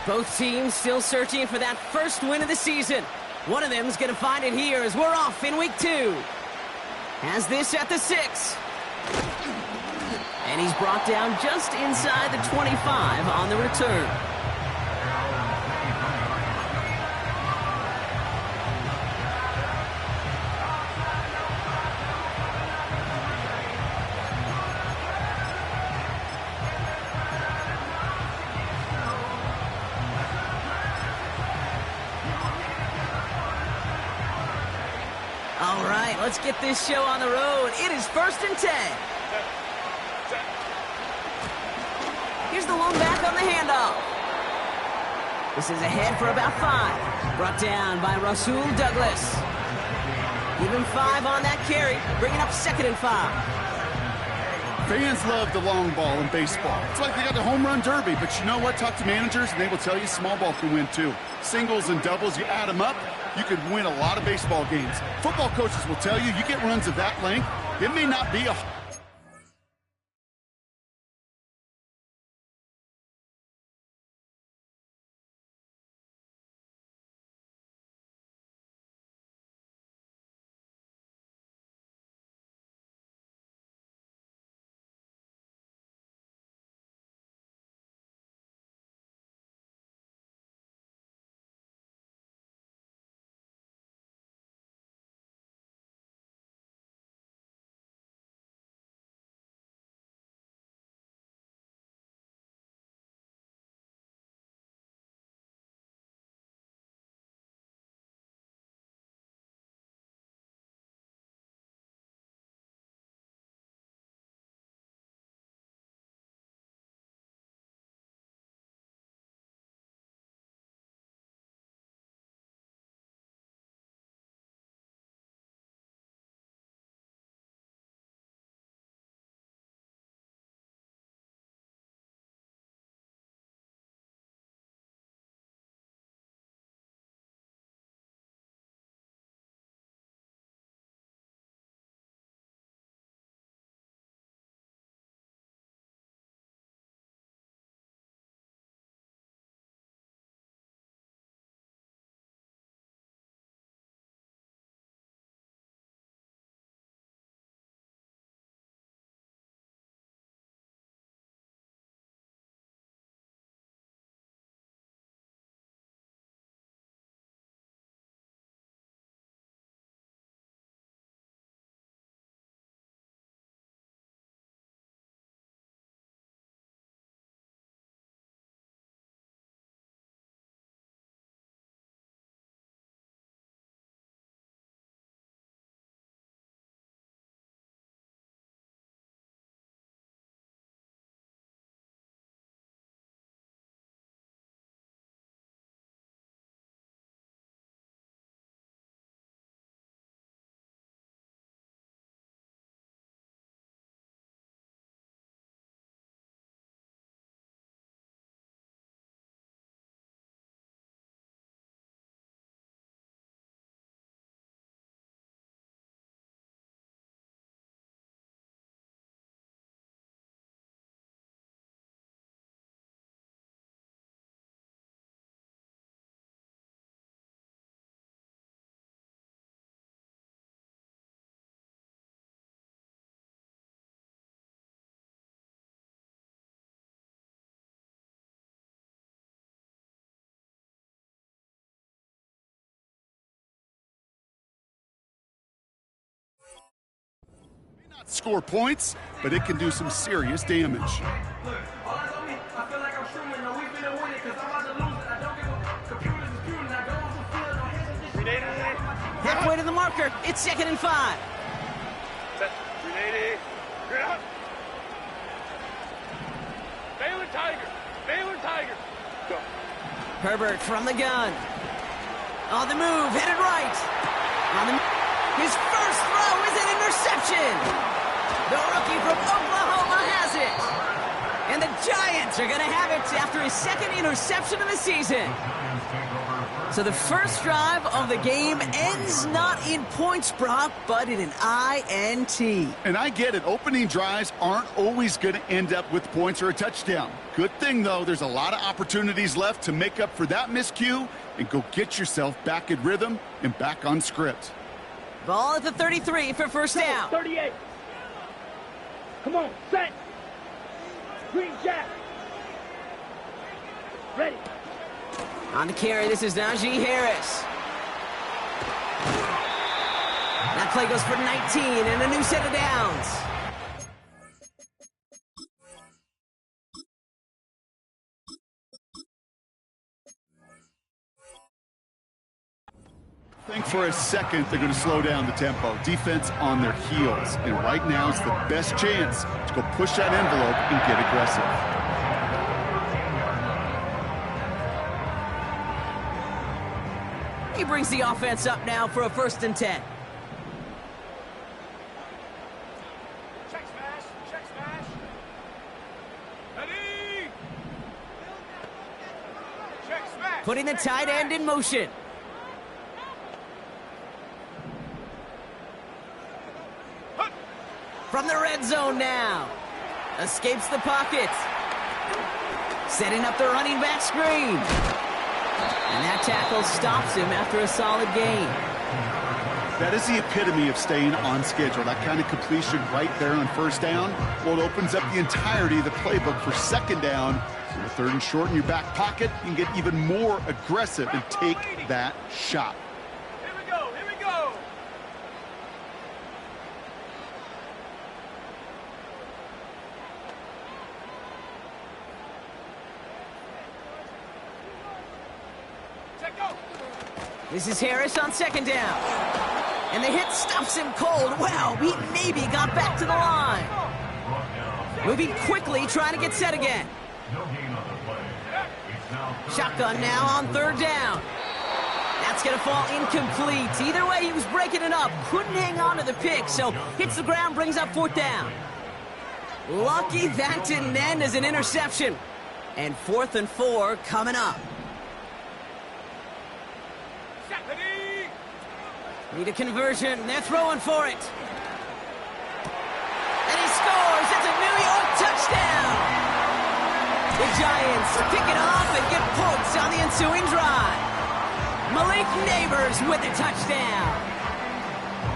Both teams still searching for that first win of the season. One of them is going to find it here as we're off in week 2. Has this at the 6. And he's brought down just inside the 25 on the return. All right, let's get this show on the road. It is 1st and 10. Here's the lone back on the handoff. This is ahead for about 5. Brought down by Rasul Douglas. Give him 5 on that carry, bringing up 2nd and 5. Fans love the long ball in baseball. It's like they got the home run derby, but you know what? Talk to managers, and they will tell you small ball can win too. Singles and doubles, you add them up, you could win a lot of baseball games. Football coaches will tell you, you get runs of that length, it may not be a... Not score points, but it can do some serious damage. Halfway to the marker, it's 2nd and 5. Set. 380. Good up. Baylor Tiger. Baylor Tiger. Go. Herbert from the gun. On the move, headed right. His first throw is an interception. The rookie from Oklahoma has it. And the Giants are going to have it after his 2nd interception of the season. So the first drive of the game ends not in points, Brock, but in an INT. And I get it. Opening drives aren't always going to end up with points or a touchdown. Good thing, though, there's a lot of opportunities left to make up for that miscue and go get yourself back in rhythm and back on script. Ball at the 33 for first down. 38. Come on, set. Green jack. Ready. On the carry, this is Najee Harris. That play goes for 19 and a new set of downs. I think for a second they're going to slow down the tempo. Defense on their heels. And right now it's the best chance to go push that envelope and get aggressive. He brings the offense up now for a 1st and 10. Check smash. Check smash. Ready. Check smash. Putting the tight end in motion. From the red zone now. Escapes the pocket. Setting up the running back screen. And that tackle stops him after a solid gain. That is the epitome of staying on schedule. That kind of completion right there on first down. Well, it opens up the entirety of the playbook for second down. So with 3rd and short in your back pocket, you can get even more aggressive and take that shot. Here we go. Here we go. Check go. This is Harris on 2nd down. And the hit stuffs him cold. Wow, he maybe got back to the line. Moving quickly, trying to get set again. Shotgun now on 3rd down. That's going to fall incomplete. Either way, he was breaking it up. Couldn't hang on to the pick, so hits the ground, brings up 4th down. Lucky that didn't end as an interception. And 4th and 4 coming up. Ready. Need a conversion. They're throwing for it. And he scores. It's a New York touchdown. The Giants pick it off and get points on the ensuing drive. Malik Neighbors with a touchdown.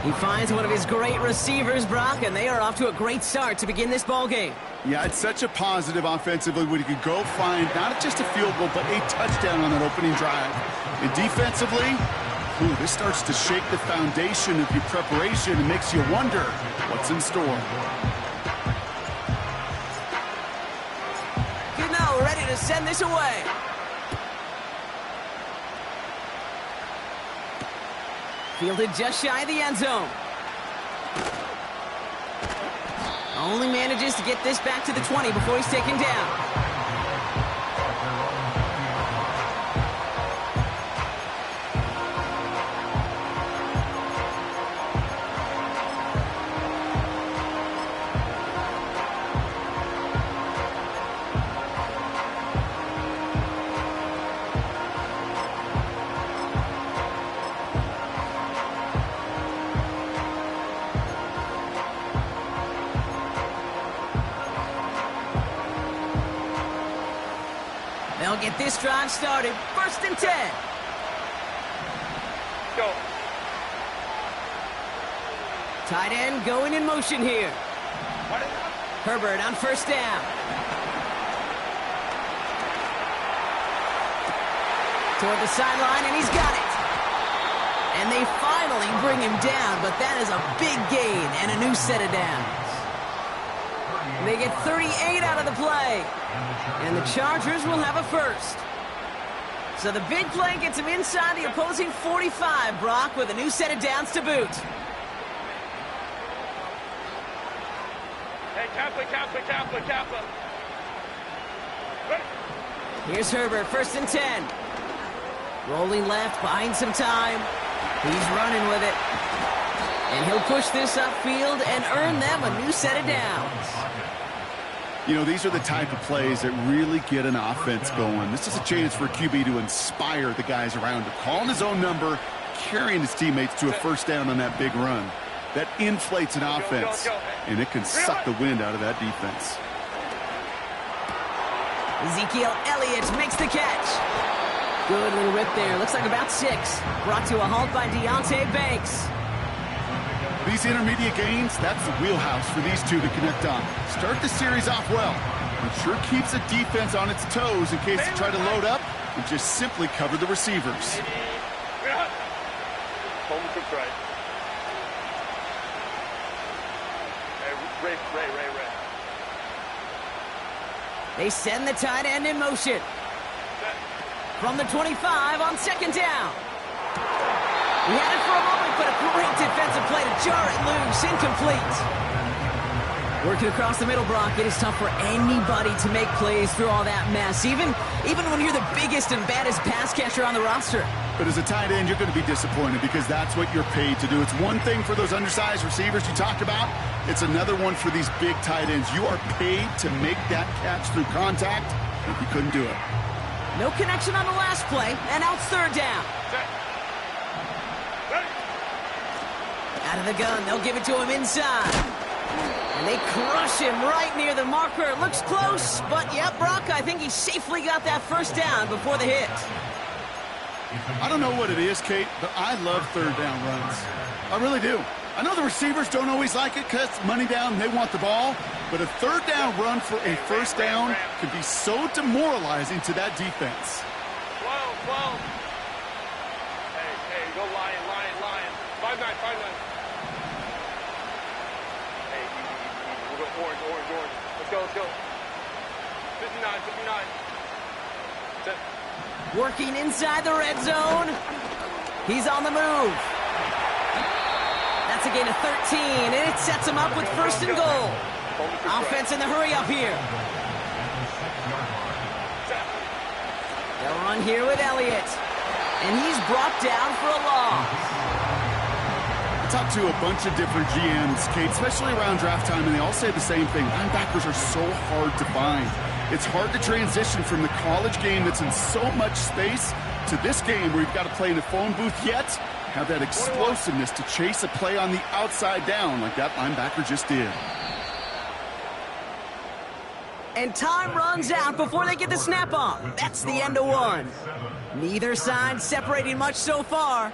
He finds one of his great receivers, Brock, and they are off to a great start to begin this ballgame. Yeah, it's such a positive offensively when you could go find not just a field goal, but a touchdown on that opening drive. And defensively, this starts to shake the foundation of your preparation and makes you wonder what's in store. Gano ready to send this away. Fielded just shy of the end zone. Only manages to get this back to the 20 before he's taken down. They'll get this drive started. 1st and 10. Go. Tight end going in motion here. Herbert on 1st down. Toward the sideline, and he's got it. And they finally bring him down, but that is a big gain and a new set of downs. They get 38 out of the play. And the Chargers will have a 1st. So the big play gets him inside the opposing 45, Brock, with a new set of downs to boot. Hey, Kaplan. Ready. Here's Herbert, 1st and 10. Rolling left, buying some time. He's running with it. And he'll push this upfield and earn them a new set of downs. You know, these are the type of plays that really get an offense going. This is a chance for a QB to inspire the guys around him. Calling his own number, carrying his teammates to a first down on that big run. That inflates an offense, and it can suck the wind out of that defense. Ezekiel Elliott makes the catch. Good little rip there. Looks like about 6. Brought to a halt by Deonte Banks. These intermediate gains, that's the wheelhouse for these two to connect on. Start the series off well. It sure keeps the defense on its toes in case they try to load up and just simply cover the receivers. Ray. They send the tight end in motion. From the 25 on second down. He had it for a moment, but a great defensive play to jar it loose. Incomplete. Working across the middle, Brock, it is tough for anybody to make plays through all that mess, even when you're the biggest and baddest pass catcher on the roster. But as a tight end, you're going to be disappointed because that's what you're paid to do. It's one thing for those undersized receivers you talked about. It's another one for these big tight ends. You are paid to make that catch through contact, and you couldn't do it. No connection on the last play, and now it's third down. Out of the gun, they'll give it to him inside. And they crush him right near the marker. Looks close, but yeah, Brock, I think he safely got that first down before the hit. I don't know what it is, Kate, but I love third down runs. I really do. I know the receivers don't always like it because it's money down and they want the ball, but a third down run for a first down can be so demoralizing to that defense. 12. Hey, go Lion. 5-9. Hey, we'll go orange. Let's go. 59. Set. Working inside the red zone. He's on the move. That's a gain of 13, and it sets him up with first and goal. Offense in the hurry up here. They'll run here with Elliott, and he's brought down for a loss. I talked to a bunch of different GMs, Kate, especially around draft time, and they all say the same thing. Linebackers are so hard to find. It's hard to transition from the college game that's in so much space to this game where you've got to play in a phone booth yet have that explosiveness to chase a play on the outside down like that linebacker just did. And time runs out before they get the snap off. That's the end of one. Neither side separating much so far.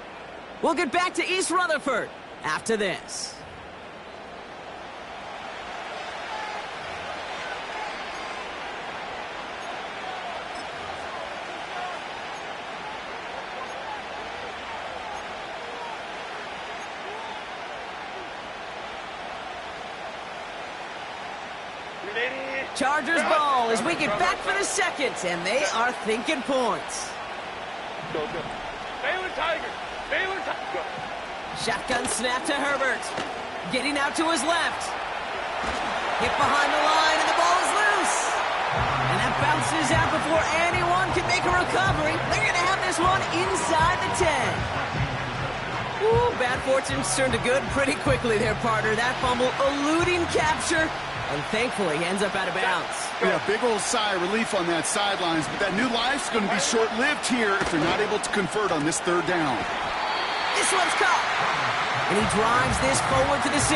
We'll get back to East Rutherford after this. Chargers ball as we get back for the second, and they are thinking points. Go. Baylor Tigers. Shotgun snap to Herbert. Getting out to his left. Hit behind the line, and the ball is loose. And that bounces out before anyone can make a recovery. They're going to have this one inside the 10. Ooh, bad fortunes turned to good pretty quickly there, partner. That fumble eluding capture. And thankfully, ends up out of bounds. Yeah, big old sigh of relief on that sidelines, but that new life's going to be short-lived here if they're not able to convert on this third down. This one's caught. And he drives this forward to the 6.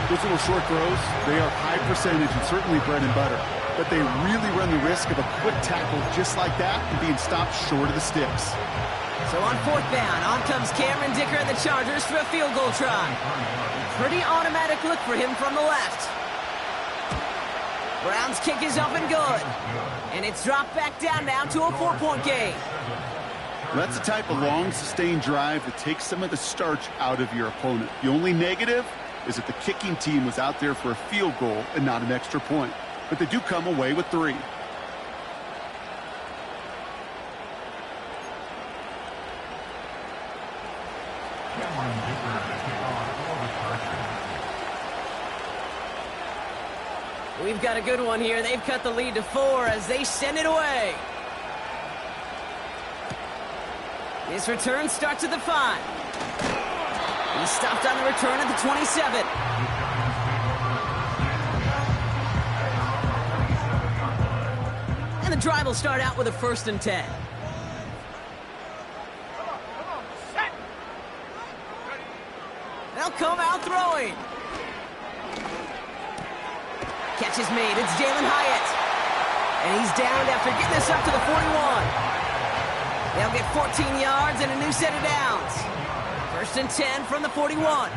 Those little short throws, they are high percentage and certainly bread and butter, but they really run the risk of a quick tackle just like that and being stopped short of the sticks. So on fourth down, on comes Cameron Dicker and the Chargers for a field goal try. Pretty automatic look for him from the left. Brown's kick is up and good. And it's dropped back down now to a 4-point game. That's the type of long, sustained drive that takes some of the starch out of your opponent. The only negative is that the kicking team was out there for a field goal and not an extra point. But they do come away with 3. We've got a good one here. They've cut the lead to 4 as they send it away. His return starts at the 5. He stopped on the return at the 27. drive will start out with a 1st and 10. They'll come out throwing. Catch is made. It's Jalen Hyatt. And he's downed after getting this up to the 41. They'll get 14 yards and a new set of downs. 1st and 10 from the 41.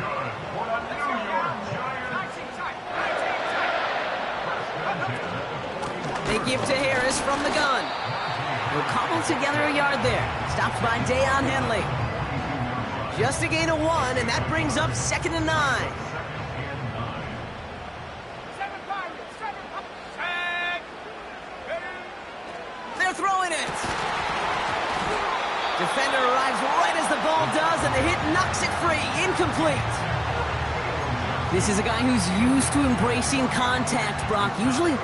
They give to Harris from the gun. He'll cobble together a yard there. Stopped by Deion Henley. Just a gain of 1, and that brings up 2nd and 9. They're throwing it. Defender arrives right as the ball does, and the hit knocks it free. Incomplete. This is a guy who's used to embracing contact, Brock. Usually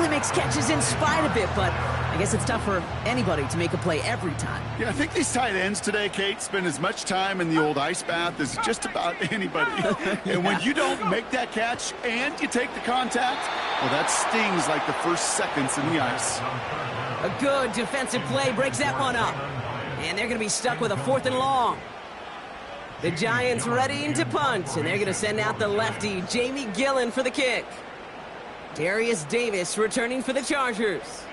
makes catches in spite of it, but I guess it's tough for anybody to make a play every time. Yeah, I think these tight ends today, Kate, spend as much time in the old ice bath as just about anybody. And when you don't make that catch and you take the contact, well, that stings like the first seconds in the ice. A good defensive play breaks that one up. And they're going to be stuck with a 4th and long. The Giants ready to punt, and they're going to send out the lefty, Jamie Gillen, for the kick. Darius Davis returning for the Chargers.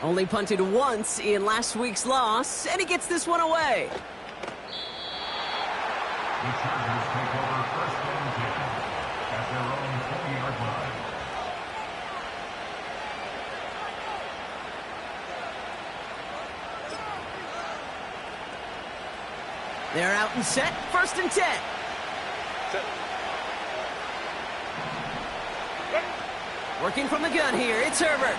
Only punted once in last week's loss, and he gets this one away. The Chargers take over 1st and 10 at their own 20-yard line. They're out and set. 1st and 10. Set. Working from the gun here, it's Herbert.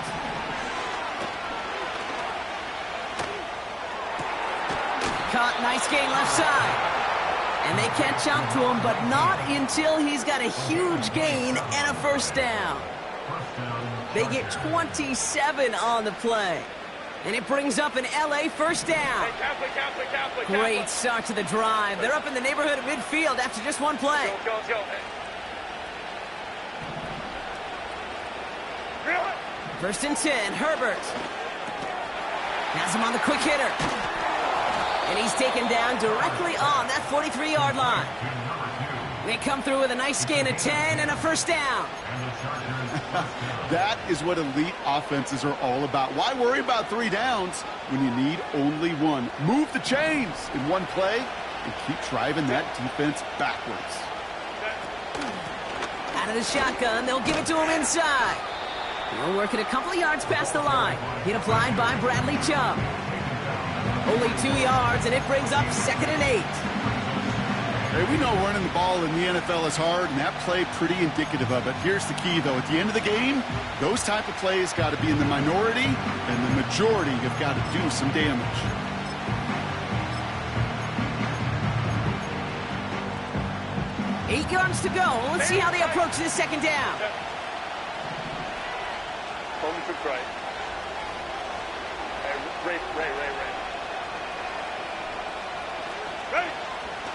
Caught, nice gain left side. And they catch up to him, but not until he's got a huge gain and a 1st down. They get 27 on the play. And it brings up an LA 1st down. Great start to the drive. They're up in the neighborhood of midfield after just one play. Go. 1st and 10, Herbert. Has him on the quick hitter. And he's taken down directly on that 43-yard line. They come through with a nice gain of 10 and a 1st down. That is what elite offenses are all about. Why worry about 3 downs when you need only 1? Move the chains in one play and keep driving that defense backwards. Out of the shotgun, they'll give it to him inside. He'll work it a couple of yards past the line. Hit applied by Bradley Chubb. Only 2 yards, and it brings up 2nd and 8. Hey, we know running the ball in the NFL is hard, and that play pretty indicative of it. Here's the key, though. At the end of the game, those type of plays got to be in the minority, and the majority have got to do some damage. Eight yards to go. Let's see how they approach this 2nd down. Only for Craig. Ray.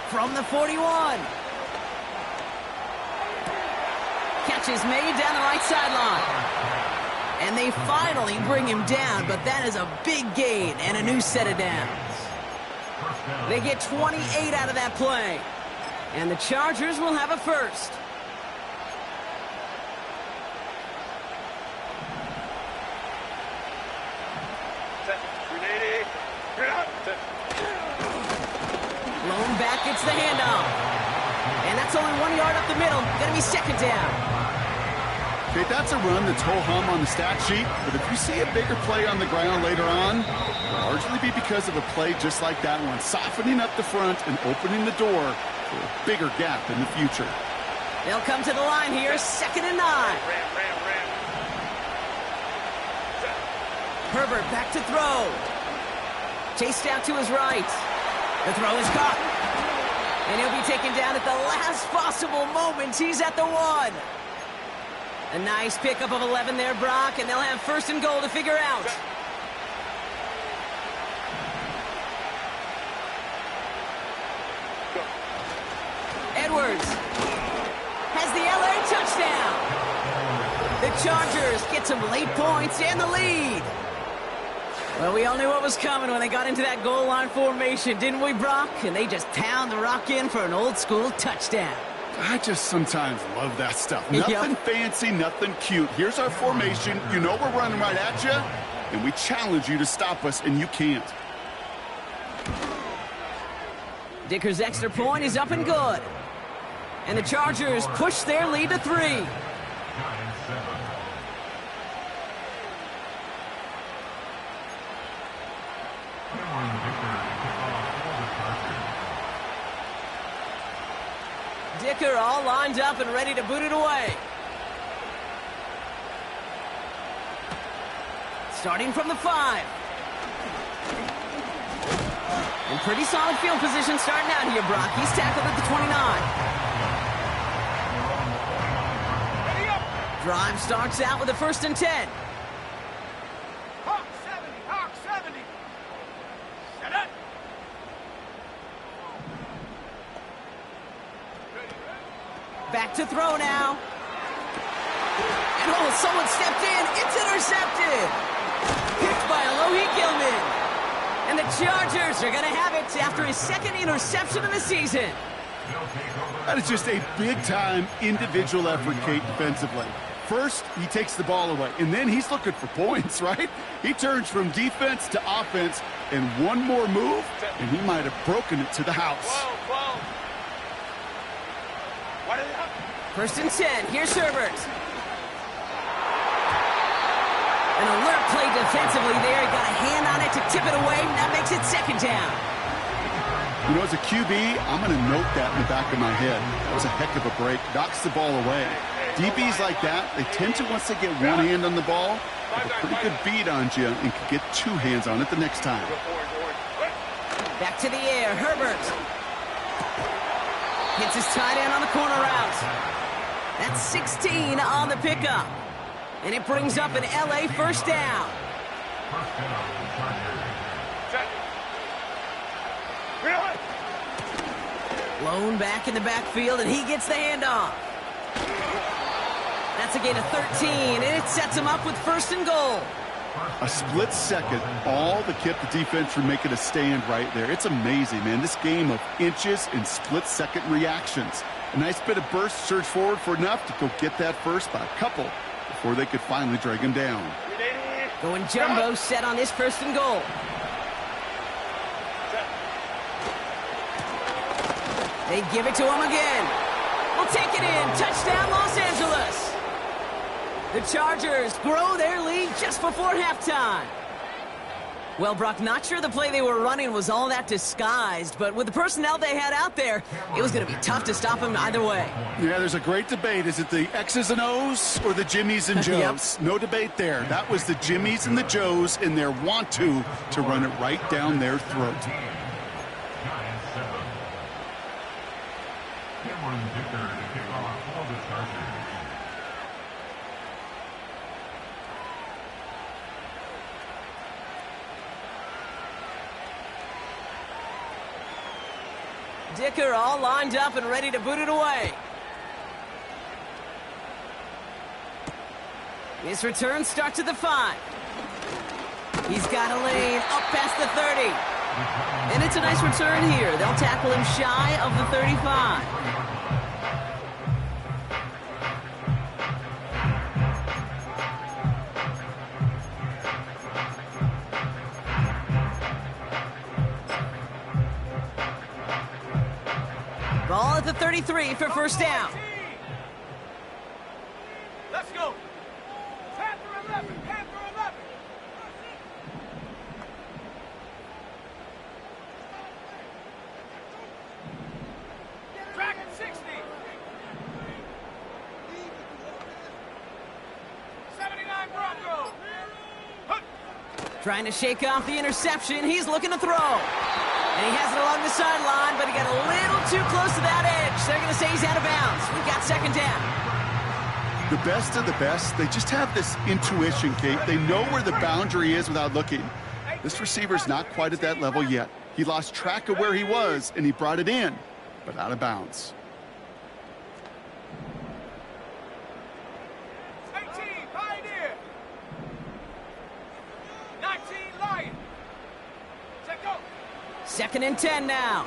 From the 41. Catch is made down the right sideline. And they finally bring him down, but that is a big gain and a new set of downs. They get 28 out of that play. And the Chargers will have a 1st. Blown back, gets the handoff. And that's only 1 yard up the middle. Gonna be 2nd down. Okay, that's a run that's ho-hum on the stat sheet, but if you see a bigger play on the ground later on, it'll largely be because of a play just like that one, softening up the front and opening the door for a bigger gap in the future. They'll come to the line here, 2nd and 9. Ram. Herbert back to throw. Chased out to his right. The throw is caught. And he'll be taken down at the last possible moment. He's at the 1. A nice pickup of 11 there, Brock, and they'll have 1st and goal to figure out. Edwards has the LA touchdown. The The Chargers get some late points and the lead. Well, we all knew what was coming when they got into that goal line formation, didn't we, Brock? And they just pound the rock in for an old-school touchdown. I just sometimes love that stuff. Nothing fancy, nothing cute. Here's our formation. You know we're running right at you, and we challenge you to stop us, and you can't. Dicker's extra point is up and good. And the Chargers push their lead to 3. Giants 7. Cameron Dicker to kick off for the Chargers. Dicker all lined up and ready to boot it away. Starting from the 5. In pretty solid field position starting out here, Brock. He's tackled at the 29. Drive starts out with a 1st and 10. Hawk 70, Hawk 70. Set up. Back to throw now. And oh, someone stepped in. It's intercepted. Picked by Alohi Gilman. And the Chargers are going to have it after his 2nd interception of the season. That is just a big-time individual effort, Kate, defensively. First, he takes the ball away, and then he's looking for points, right? He turns from defense to offense, and one more move, and he might have broken it to the house. 12. What is it? 1st and 10. Here's Herbert. An alert play defensively there. He got a hand on it to tip it away, and that makes it 2nd down. You know, as a QB, I'm going to note that in the back of my head. That was a heck of a break. Knocks the ball away. DBs like that, they tend to, once they get one hand on the ball, have a pretty good beat on you and can get 2 hands on it the next time. Back to the air. Herbert. Hits his tight end on the corner route. That's 16 on the pickup. And it brings up an LA 1st down. First down, Chargers. Set. Really? Lone back in the backfield, and he gets the handoff. That's a gain of 13, and it sets him up with 1st and goal. A split second, all that kept the defense from making a stand right there. It's amazing, man. This game of inches and split-second reactions. A nice bit of burst, surge forward for enough to go get that first by a couple before they could finally drag him down. Going jumbo set on this 1st and goal. They give it to him again. We'll take it in. Touchdown, Los Angeles. The Chargers grow their lead just before halftime. Well, Brock, not sure the play they were running was all that disguised, but with the personnel they had out there, it was going to be tough to stop him either way. Yeah, there's a great debate. Is it the X's and O's or the Jimmies and Joes? Yep. No debate there. That was the Jimmies and the Joes in their want-to run it right down their throat. Giants 7. Cameron Dicker to kick off for the Chargers. Dicker all lined up and ready to boot it away. This return starts at the 5. He's got a lane up past the 30. And it's a nice return here. They'll tackle him shy of the 35. Ball at the 33 for 1st down. Let's go. Panther 11, Panther 11. Dragon 60. 79 Bronco. Trying to shake off the interception. He's looking to throw. And he has it along the sideline, but he got a little too close to that edge. They're going to say he's out of bounds. We've got 2nd down. The best of the best, they just have this intuition, Kate. They know where the boundary is without looking. This receiver's not quite at that level yet. He lost track of where he was, and he brought it in, but out of bounds. 18. 2nd and 10 now.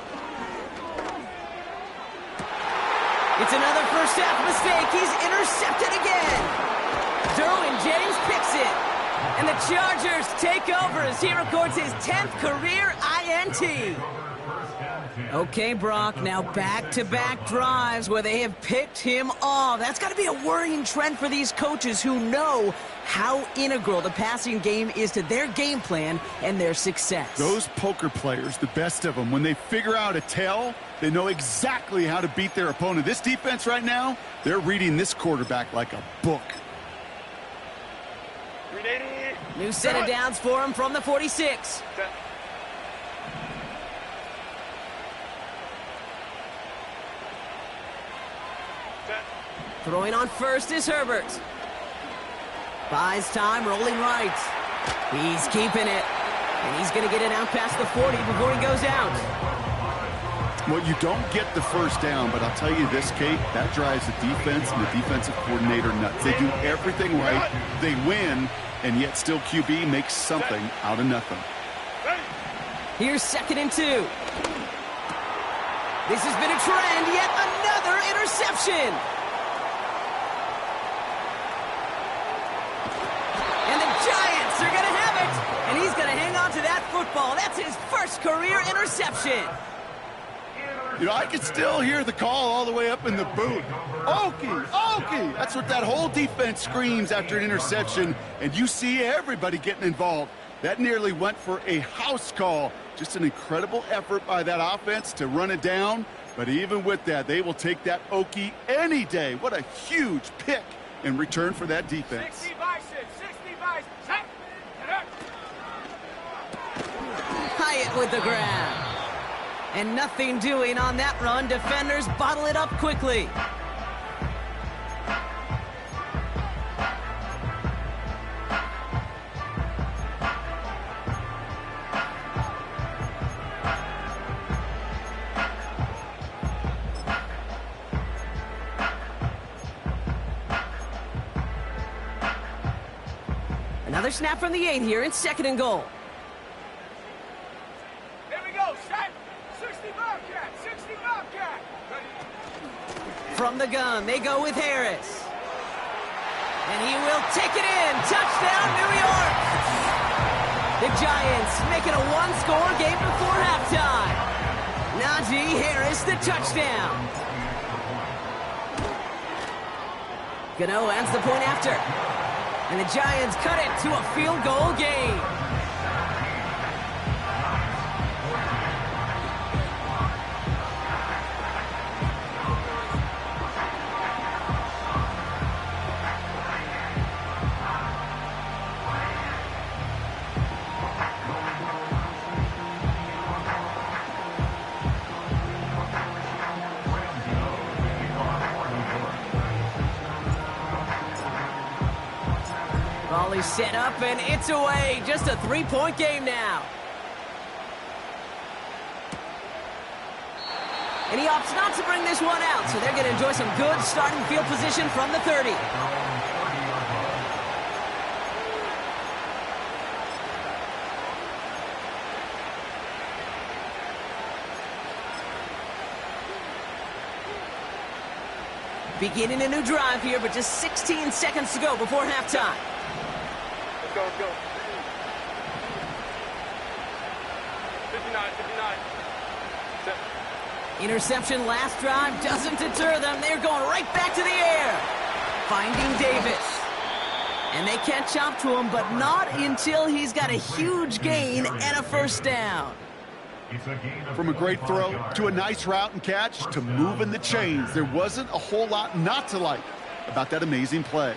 It's another first half mistake. He's intercepted again. Derwin James picks it. And the Chargers take over as he records his 10th career INT. Okay, Brock, now back-to-back drives where they have picked him off. That's got to be a worrying trend for these coaches who know how integral the passing game is to their game plan and their success. Those poker players, the best of them, when they figure out a tell, they know exactly how to beat their opponent. This defense right now, they're reading this quarterback like a book. New set of downs for him from the 46. Throwing on first is Herbert. Buys time, rolling right. He's keeping it. And he's going to get it out past the 40 before he goes out. Well, you don't get the first down, but I'll tell you this, Kate, that drives the defense and the defensive coordinator nuts. They do everything right, they win, and yet still QB makes something out of nothing. Here's 2nd and 2. This has been a trend, yet another interception. And the Giants are going to have it, and he's going to hang on to that football. That's his first career interception. You know, I can still hear the call all the way up in the booth. Okie, Okie! That's what that whole defense screams after an interception, and you see everybody getting involved. That nearly went for a house call. Just an incredible effort by that offense to run it down, but even with that, they will take that Okie any day. What a huge pick in return for that defense. 60 bicep, 60 bicep, set, get up. Hyatt with the grab. And nothing doing on that run. Defenders bottle it up quickly. Another snap from the 8 here. It's 2nd and goal. There we go, set, 60 Bobcat, 60 Bobcat. From the gun, they go with Harris. And he will take it in. Touchdown, New York. The Giants make it a one-score game before halftime. Najee Harris, the touchdown. Gano adds the point after. And the Giants cut it to a field goal game. Ball is set up, and it's away. Just a 3-point game now. And he opts not to bring this one out, so they're going to enjoy some good starting field position from the 30. Beginning a new drive here, but just 16 seconds to go before halftime. Let's go, let's go. 59, 59. Set. Interception last drive doesn't deter them. They're going right back to the air. Finding Davis. And they catch up to him, but not until he's got a huge gain and a first down. From a great throw to a nice route and catch to moving the chains, there wasn't a whole lot not to like about that amazing play.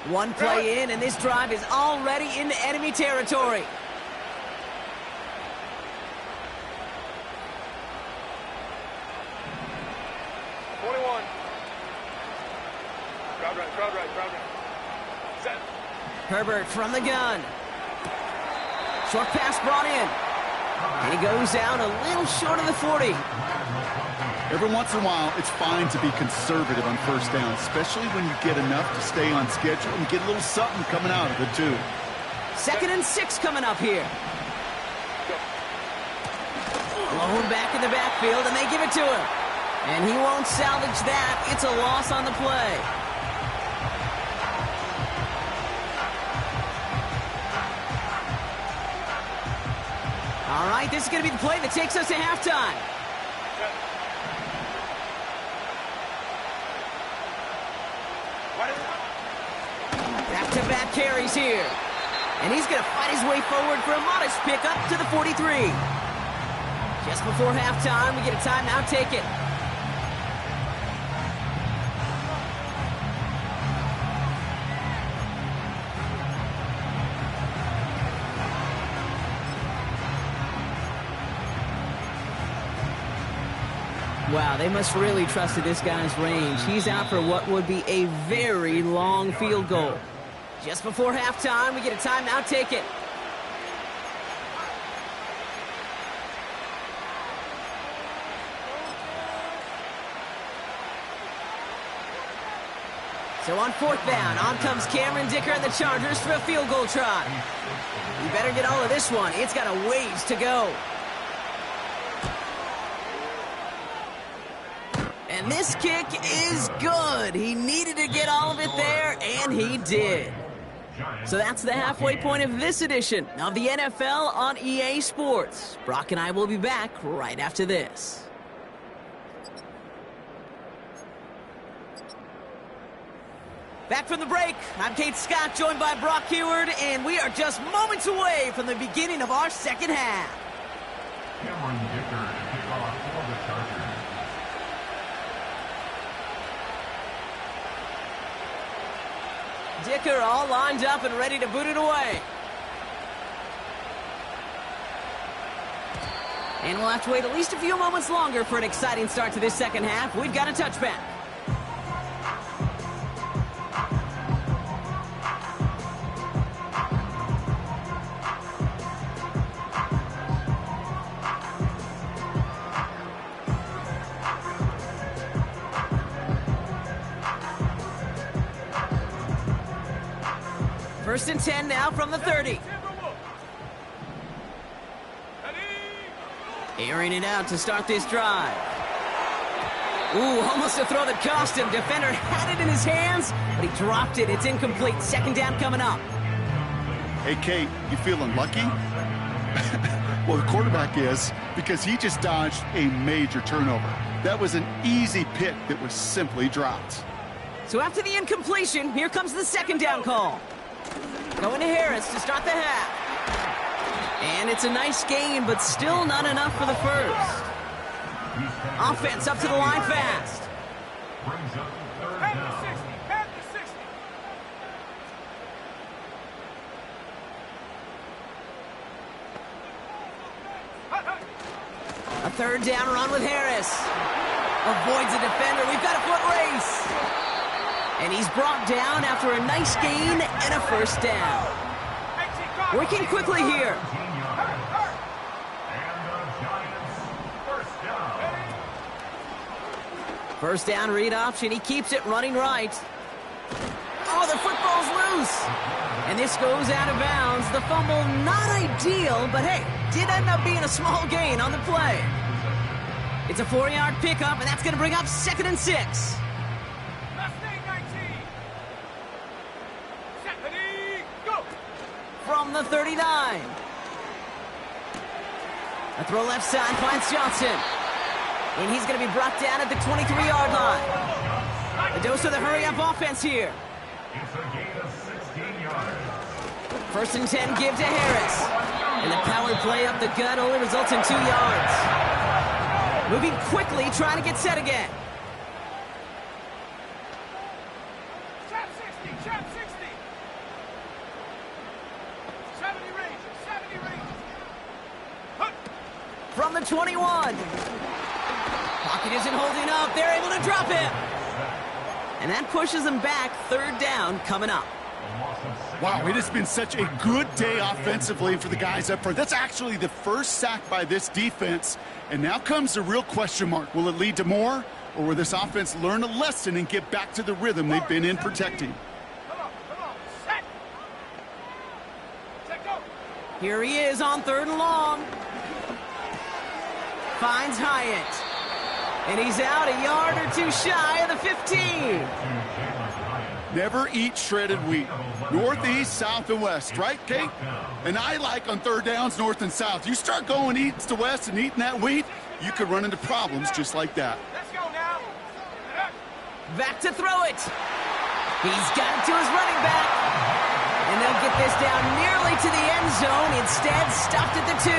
One play in, and this drive is already into enemy territory. Crowd right. Set. Herbert from the gun. Short pass brought in. And he goes out a little short of the 40. Every once in a while, it's fine to be conservative on first down, especially when you get enough to stay on schedule and get a little something coming out of it, too. 2nd and 6 coming up here. Blown back in the backfield, and they give it to him. And he won't salvage that. It's a loss on the play. All right, this is going to be the play that takes us to halftime. Back-to-back carries here. And he's going to fight his way forward for a modest pickup to the 43. Just before halftime, we get a timeout. Take it. Wow, they must really trusted this guy's range. He's out for what would be a very long field goal. Just before halftime, we get a timeout. Take it. So on 4th down, on comes Cameron Dicker and the Chargers for a field goal try. We better get all of this one. It's got a ways to go. And this kick is good. He needed to get all of it there, and he did. So that's the halfway point of this edition of the NFL on EA Sports. Brock and I will be back right after this. Back from the break, I'm Kate Scott, joined by Brock Heward, and we are just moments away from the beginning of our second half. Cameron Dicker to kick off for the Chargers. Dicker all lined up and ready to boot it away. And we'll have to wait at least a few moments longer for an exciting start to this second half. We've got a touchback. First and 10 now from the 30. Airing it out to start this drive. Ooh, almost a throw that cost him. Defender had it in his hands, but he dropped it. It's incomplete. 2nd down coming up. Hey, Kate, you feeling lucky? Well, the quarterback is, because he just dodged a major turnover. That was an easy pick that was simply dropped. So after the incompletion, here comes the 2nd down call. Going to Harris to start the half. And it's a nice gain, but still not enough for the first. Offense up to the line fast. Brings up 3rd down. Pat the 60. A 3rd down run with Harris. Avoids a defender. We've got a foot race. And he's brought down after a nice gain and a 1st down. Working quickly here. First down read option. He keeps it running right. Oh, the football's loose. And this goes out of bounds. The fumble not ideal, but hey, did end up being a small gain on the play. It's a 4-yard pickup, and that's going to bring up 2nd and 6. From the 39. A throw left side finds Johnson. And he's going to be brought down at the 23-yard line. A dose of the hurry-up offense here. It's a gain of 16 yards. 1st and 10 give to Harris. And the power play up the gut only results in 2 yards. Moving quickly, trying to get set again. Chop 60, chop 60. 70 ranges, 70 ranges. From the 21. Pocket isn't holding up. They're able to drop him. And that pushes them back. 3rd down coming up. Wow, it has been such a good day offensively for the guys up front. That's actually the first sack by this defense. And now comes the real question mark. Will it lead to more? Or will this offense learn a lesson and get back to the rhythm they've been in protecting? Come on, set. Here he is on 3rd and long. Finds Hyatt. And he's out a yard or two shy of the 15. Never eat shredded wheat. Northeast, south, and west, right, Kate? And I like on 3rd downs, north and south. You start going east to west and eating that wheat, you could run into problems just like that. Let's go now. Back to throw it. He's got it to his running back. And they'll get this down nearly to the end zone. Instead, stopped at the 2.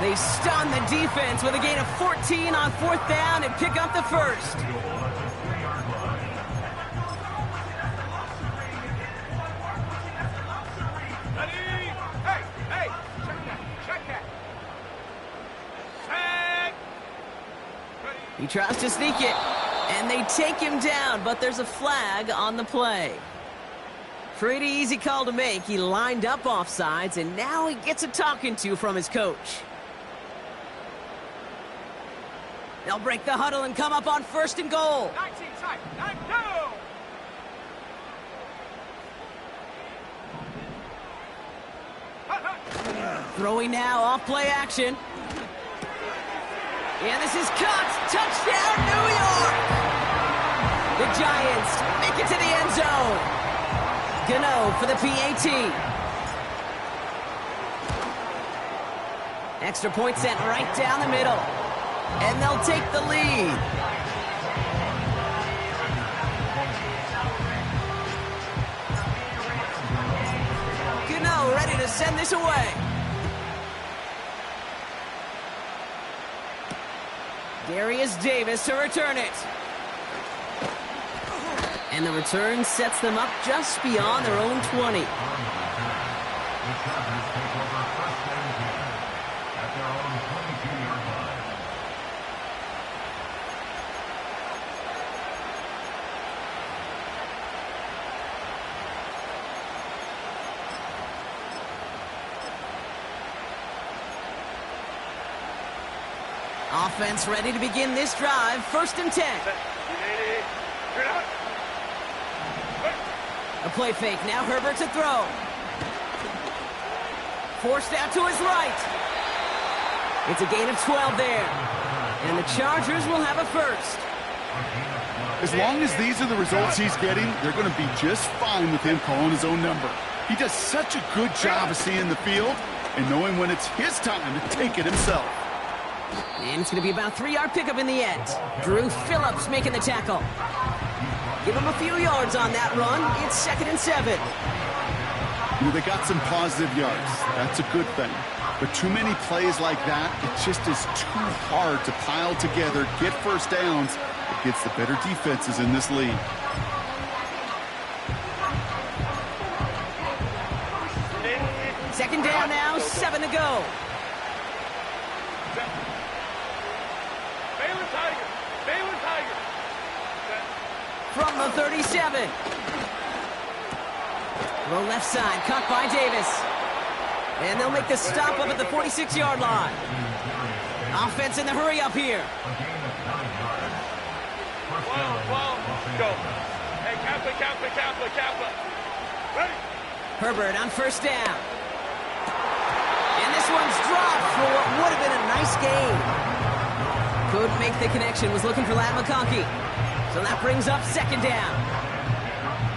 They stun the defense with a gain of 14 on 4th down and pick up the first. Hey, check that. Set. He tries to sneak it, and they take him down, but there's a flag on the play. Pretty easy call to make. He lined up offsides, and now he gets a talking to from his coach. They'll break the huddle and come up on 1st and goal. 19 side, 9-2. Throwing now, off play action. And this is caught. Touchdown, New York! The Giants make it to the end zone. Gano for the PAT. Extra point sent right down the middle. And they'll take the lead. Gano ready to send this away. Darius Davis to return it. And the return sets them up just beyond their own 20. The Chargers take over 1st and 10 at their own 22-yard line. Offense ready to begin this drive. 1st and 10. A play fake. Now Herbert to throw. Forced out to his right. It's a gain of 12 there. And the Chargers will have a first. As long as these are the results he's getting, they're going to be just fine with him calling his own number. He does such a good job of seeing the field and knowing when it's his time to take it himself. And it's going to be about a 3-yard pickup in the end. Drew Phillips making the tackle. Give him a few yards on that run. It's 2nd and 7. You know, they got some positive yards. That's a good thing. But too many plays like that, it just is too hard to pile together, get 1st downs against the better defenses in this league. Second down now, 7 to go. Baylor Tiger. From the 37. Throw left side, caught by Davis. And they'll make the stop up at the 46-yard line. Offense in the hurry up here. 12, go. Hey, Kappa. Ready? Herbert on 1st down. And this one's dropped for what would have been a nice gain. Couldn't make the connection, was looking for Ladd McConkey. So that brings up 2nd down.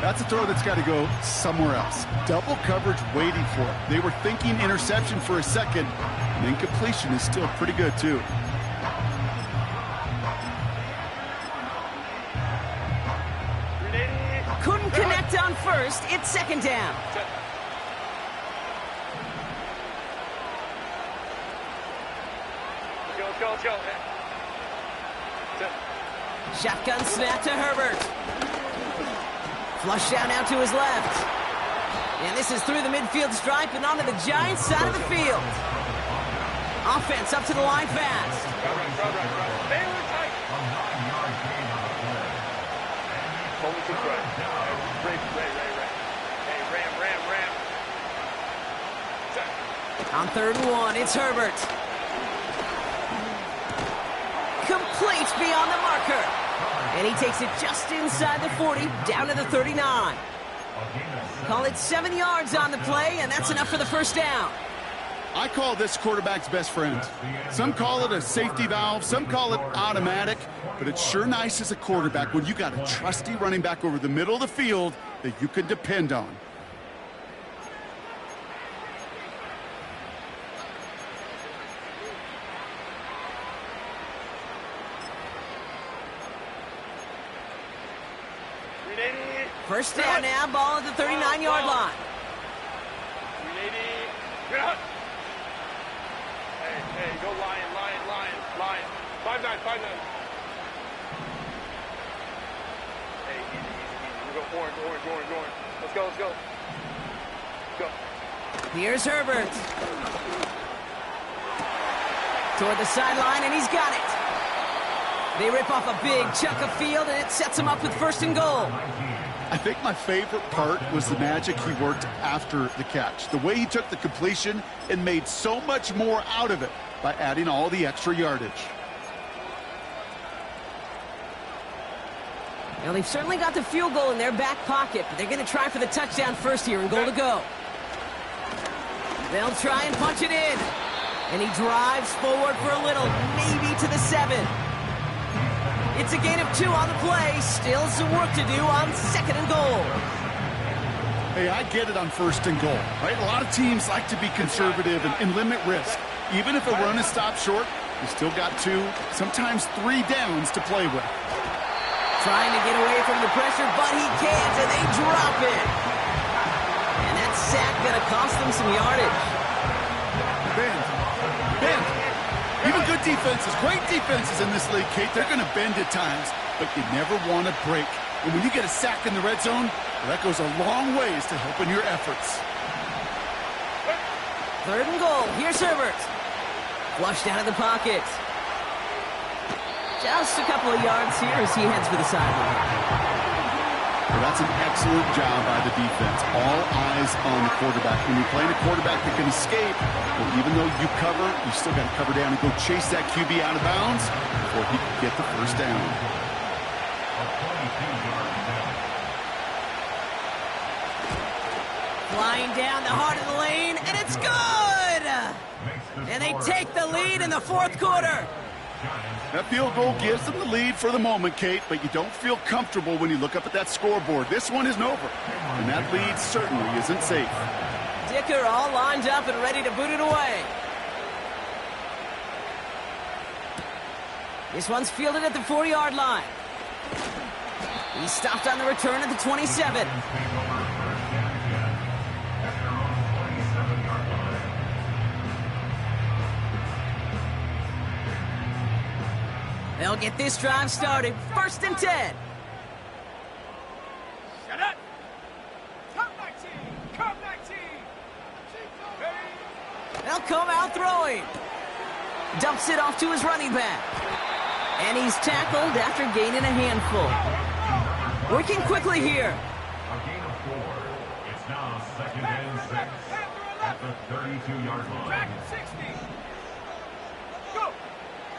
That's a throw that's got to go somewhere else. Double coverage waiting for it. They were thinking interception for a second, and incompletion is still pretty good, too. Couldn't connect on 1st. It's 2nd down. Let's go. Shotgun snap to Herbert. Flush down out to his left. And this is through the midfield stripe and onto the Giants side of the field. Offense up to the line fast. Baylor tight. Hold it right. Hey, ram. On 3rd and 1, it's Herbert. Complete beyond the marker. And he takes it just inside the 40, down to the 39. Call it 7 yards on the play, and that's enough for the first down. I call this quarterback's best friend. Some call it a safety valve, some call it automatic, but it's sure nice as a quarterback when you got a trusty running back over the middle of the field that you can depend on. First down now, ball at the 39-yard line. Hey, go Lion. 5-9. Hey, easy. We go orange. Let's go. Go. Here's Herbert. Toward the sideline, and he's got it. They rip off a big chunk of field, and it sets him up with first and goal. I think my favorite part was the magic he worked after the catch. The way he took the completion and made so much more out of it by adding all the extra yardage. Well, they've certainly got the field goal in their back pocket, but they're going to try for the touchdown first here and goal to go. They'll try and punch it in. And he drives forward for a little, maybe to the 7. It's a gain of 2 on the play. Still some work to do on second and goal. Hey, I get it on first and goal, right? A lot of teams like to be conservative and limit risk. Even if a run is stopped short, you still got 2, sometimes 3 downs to play with. Trying to get away from the pressure, but he can't, and they drop it. And that sack going to cost them some yardage. Bend. Even good defenses, great defenses in this league, Kate, they're going to bend at times, but you never want to break. And when you get a sack in the red zone, well, that goes a long ways to helping your efforts. Third and goal. Here's Herbert. Flushed out of the pocket. Just a couple of yards here as he heads for the sideline. Well, that's an excellent job by the defense. All eyes on the quarterback. When you're playing a quarterback that can escape, well, even though you cover, you still got to cover down and go chase that QB out of bounds before he can get the first down. Flying down the heart of the lane, and it's good! And they take the lead in the fourth quarter. That field goal gives them the lead for the moment, Kate, but you don't feel comfortable when you look up at that scoreboard. This one isn't over, and that lead certainly isn't safe. Dicker all lined up and ready to boot it away. This one's fielded at the 40-yard line. He stopped on the return at the 27. They'll get this drive started. First and 10. Shut up! Come 19! They'll come out throwing. Dumps it off to his running back. And he's tackled after gaining a handful. Working quickly here. A gain of 4. It's now second and 6 at the 32-yard line. Back 60! Go!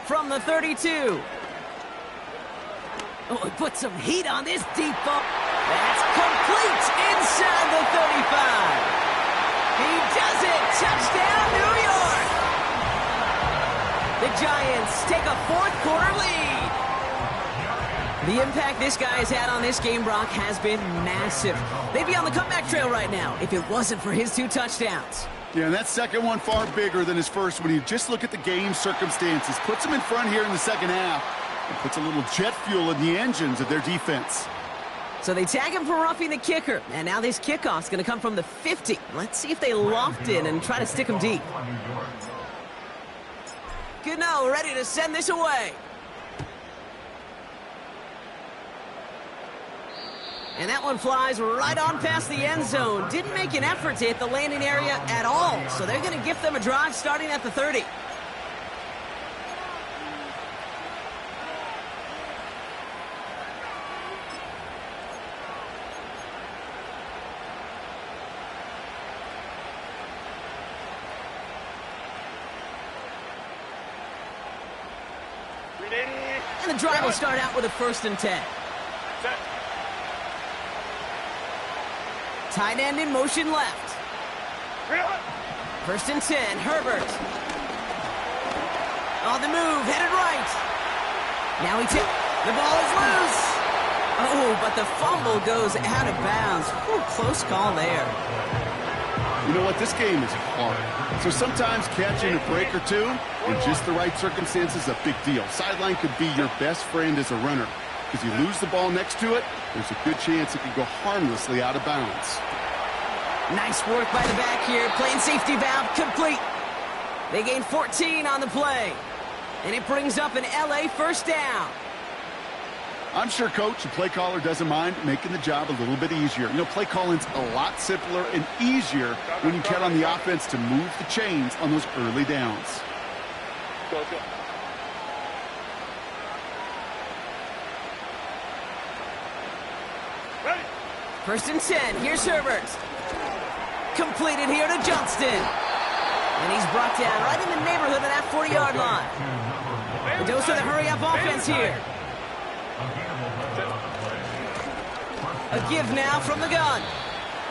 From the 32. Oh, he put some heat on this deep ball. That's complete inside the 35. He does it. Touchdown, New York. The Giants take a fourth quarter lead. The impact this guy has had on this game, Brock, has been massive. They'd be on the comeback trail right now if it wasn't for his 2 touchdowns. Yeah, and that second one far bigger than his first when you just look at the game circumstances. Puts them in front here in the second half and puts a little jet fuel in the engines of their defense. So they tag him for roughing the kicker, and now this kickoff's going to come from the 50. Let's see if they loft it and try to stick him deep. Gano ready to send this away. And that one flies right on past the end zone. Didn't make an effort to hit the landing area at all, so they're going to gift them a drive starting at the 30. And the drive will start out with a 1st and 10. Tight end in motion left. First and 10, Herbert. On the move, headed right. Now the ball is loose. Oh, but the fumble goes out of bounds. Whew, close call there. You know what? This game is hard. So sometimes catching a break or two in just the right circumstances is a big deal. Sideline could be your best friend as a runner. Because you lose the ball next to it, there's a good chance it could go harmlessly out of bounds. Nice work by the back here. Playing safety valve complete. They gain 14 on the play. And it brings up an LA first down. I'm sure coach and play caller doesn't mind making the job a little bit easier. You know, play calling's a lot simpler and easier when you count on the offense to move the chains on those early downs. Go, go. Ready. First and 10. Here's Herbert. Completed here to Johnston. And he's brought down right in the neighborhood of that 40-yard line. The dose of the hurry-up offense here. A give now from the gun.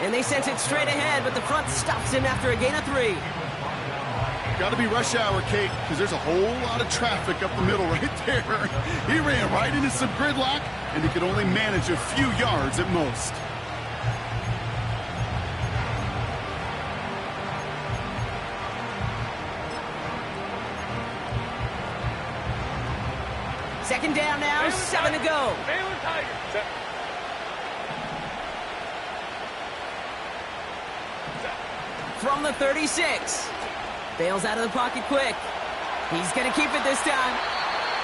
And they sent it straight ahead, but the front stops him after a gain of 3. Got to be rush hour, Kate, because there's a whole lot of traffic up the middle right there. He ran right into some gridlock, and he could only manage a few yards at most. Second down now, 7 to go. Baylor Tigers. Set. From the 36. Bails out of the pocket quick. He's going to keep it this time.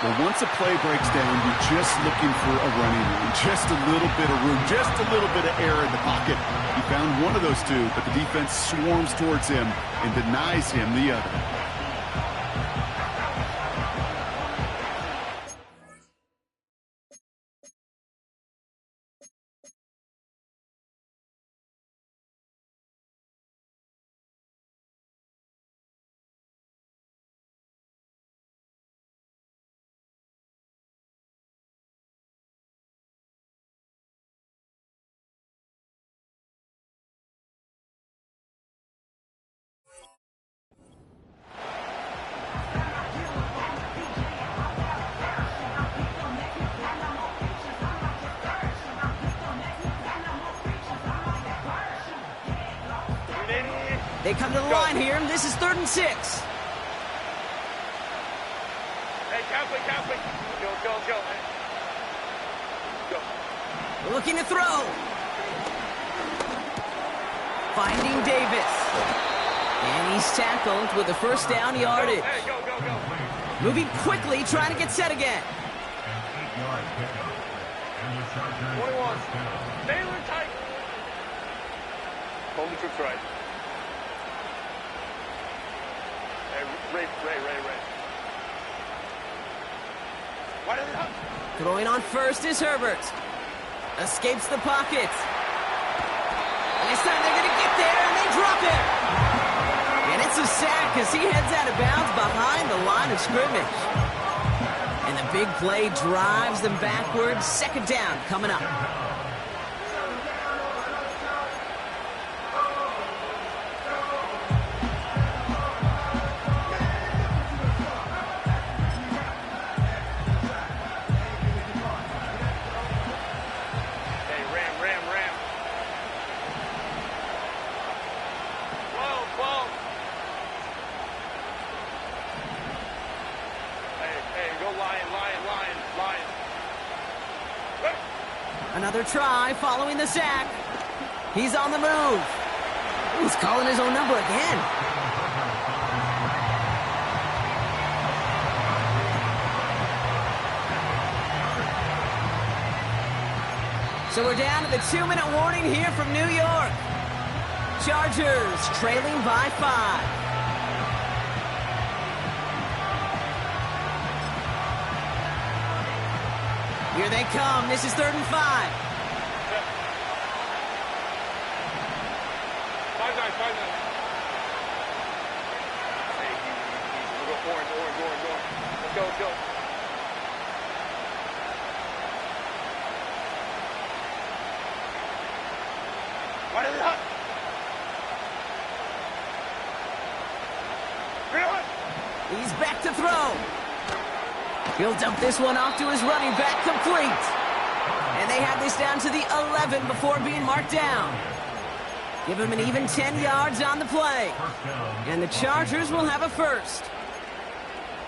Well, once a play breaks down, you're just looking for a running room. Just a little bit of room, just a little bit of air in the pocket. He found one of those two, but the defense swarms towards him and denies him the other. They come to the line here, and this is 3rd and 6. Hey, Catholic. Go. Go. Looking to throw. Finding Davis. And he's tackled with the first down yardage. Hey, go. Moving quickly, trying to get set again. 21. Baylor Tigers. Hold the troops right. Ray. Why did it hop? Throwing on first is Herbert. Escapes the pocket. And this time they're going to get there, and they drop it. And it's a sack as he heads out of bounds behind the line of scrimmage. And the big play drives them backwards. Second down coming up. Another try following the sack. He's on the move. He's calling his own number again. So we're down to the 2-minute warning here from New York. Chargers trailing by 5. Here they come. This is 3rd and 5. 5-9. Hey, easy. We'll go orange. Let's go. Why did it He's back to throw. He'll dump this one off to his running back, complete. And they have this down to the 11 before being marked down. Give him an even 10 yards on the play. And the Chargers will have a first.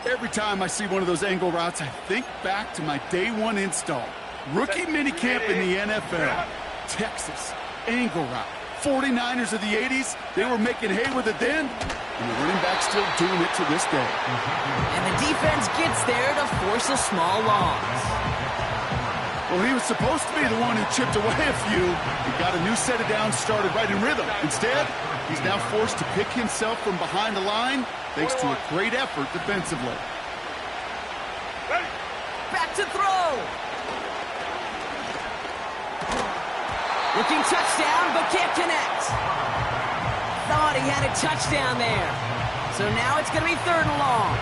Every time I see one of those angle routes, I think back to my day one install. Rookie minicamp in the NFL. Texas, angle route. 49ers of the 80s, they were making hay with it then, and the running back's still doing it to this day. And the defense gets there to force a small loss. Well, he was supposed to be the one who chipped away a few. He got a new set of downs started right in rhythm. Instead, he's now forced to pick himself from behind the line thanks to a great effort defensively. Back to throw. Looking touchdown, but can't connect. Thought he had a touchdown there. So now it's going to be 3rd and long.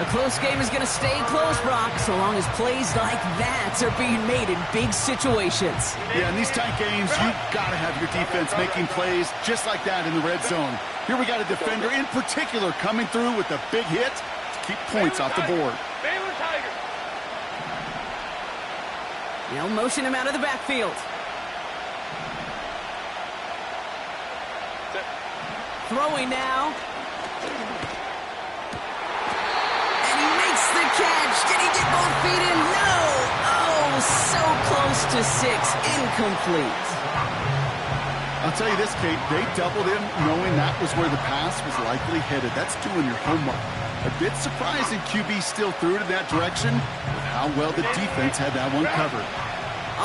A close game is going to stay close, Brock, so long as plays like that are being made in big situations. Yeah, in these tight games, you've got to have your defense making plays just like that in the red zone. Here we got a defender in particular coming through with a big hit to keep points off the board. They'll motion him out of the backfield. Throwing now. And he makes the catch. Did he get both feet in? No. Oh, so close to 6. Incomplete. I'll tell you this, Kate. They doubled him knowing that was where the pass was likely headed. That's doing your homework. A bit surprising QB still threw it in that direction with how well the defense had that one covered.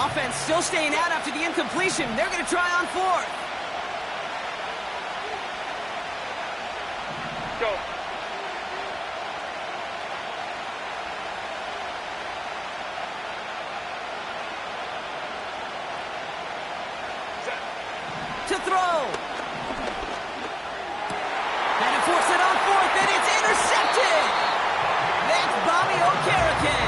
Offense still staying out after the incompletion. They're going to try on 4th. Go. To throw. And to force it on 4th, and it's intercepted. That's Bobby Okereke.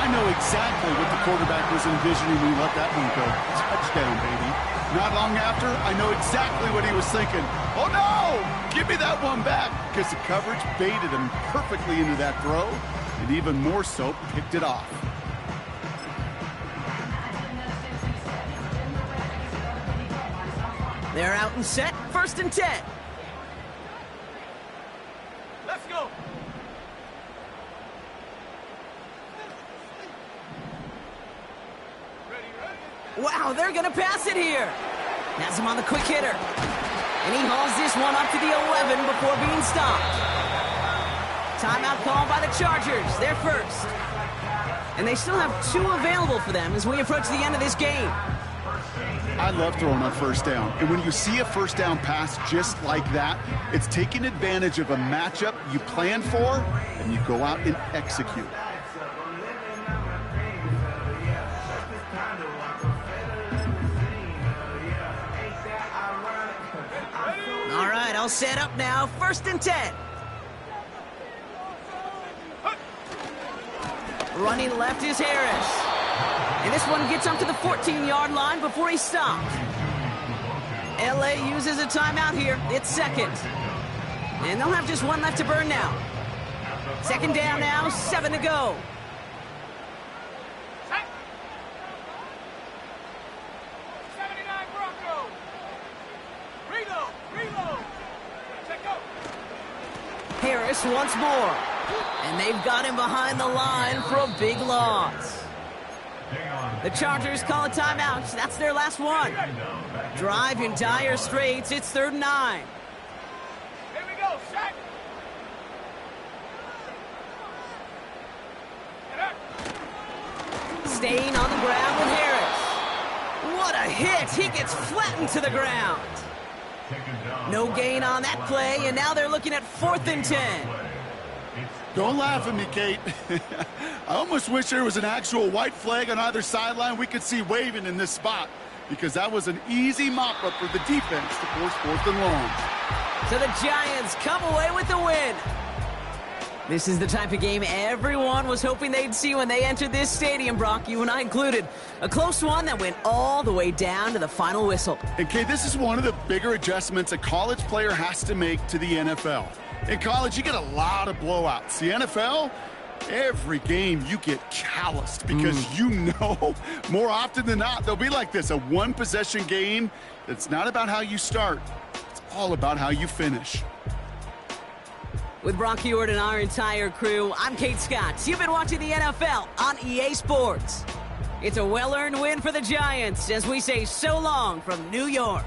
I know exactly what the quarterback was envisioning when he let that one go. Touchdown, baby. Not long after, I know exactly what he was thinking. Oh, no! Give me that one back! Because the coverage baited him perfectly into that throw, and even more so, picked it off. They're out and set. 1st and 10. Let's go. Wow, they're going to pass it here. Has him on the quick hitter. And he hauls this one up to the 11 before being stopped. Timeout called by the Chargers. They're first. And they still have 2 available for them as we approach the end of this game. I love throwing on 1st down. And when you see a 1st down pass just like that, it's taking advantage of a matchup you plan for, and you go out and execute. All right, all set up now. 1st and 10. Running left is Harris. And this one gets up to the 14-yard line before he stops. LA uses a timeout here. It's 2nd. And they'll have just 1 left to burn now. 2nd down now, 7 to go. Harris once more. And they've got him behind the line for a big loss. The Chargers call a timeout. That's their last one. Drive in dire straits. It's 3rd and 9. Here we go. Shot. Staying on the ground with Harris. What a hit. He gets flattened to the ground. No gain on that play, and now they're looking at 4th and 10. Don't laugh at me, Kate. I almost wish there was an actual white flag on either sideline we could see waving in this spot, because that was an easy mop-up for the defense to force 4th and long. So the Giants come away with the win. This is the type of game everyone was hoping they'd see when they entered this stadium, Brock, you and I included. A close one that went all the way down to the final whistle. And Kay, this is one of the bigger adjustments a college player has to make to the NFL. In college, you get a lot of blowouts. The NFL, every game you get calloused because you know more often than not they'll be like this, a one-possession game. It's not about how you start. It's all about how you finish. With Brock Heward and our entire crew, I'm Kate Scott. You've been watching the NFL on EA Sports. It's a well-earned win for the Giants as we say so long from New York.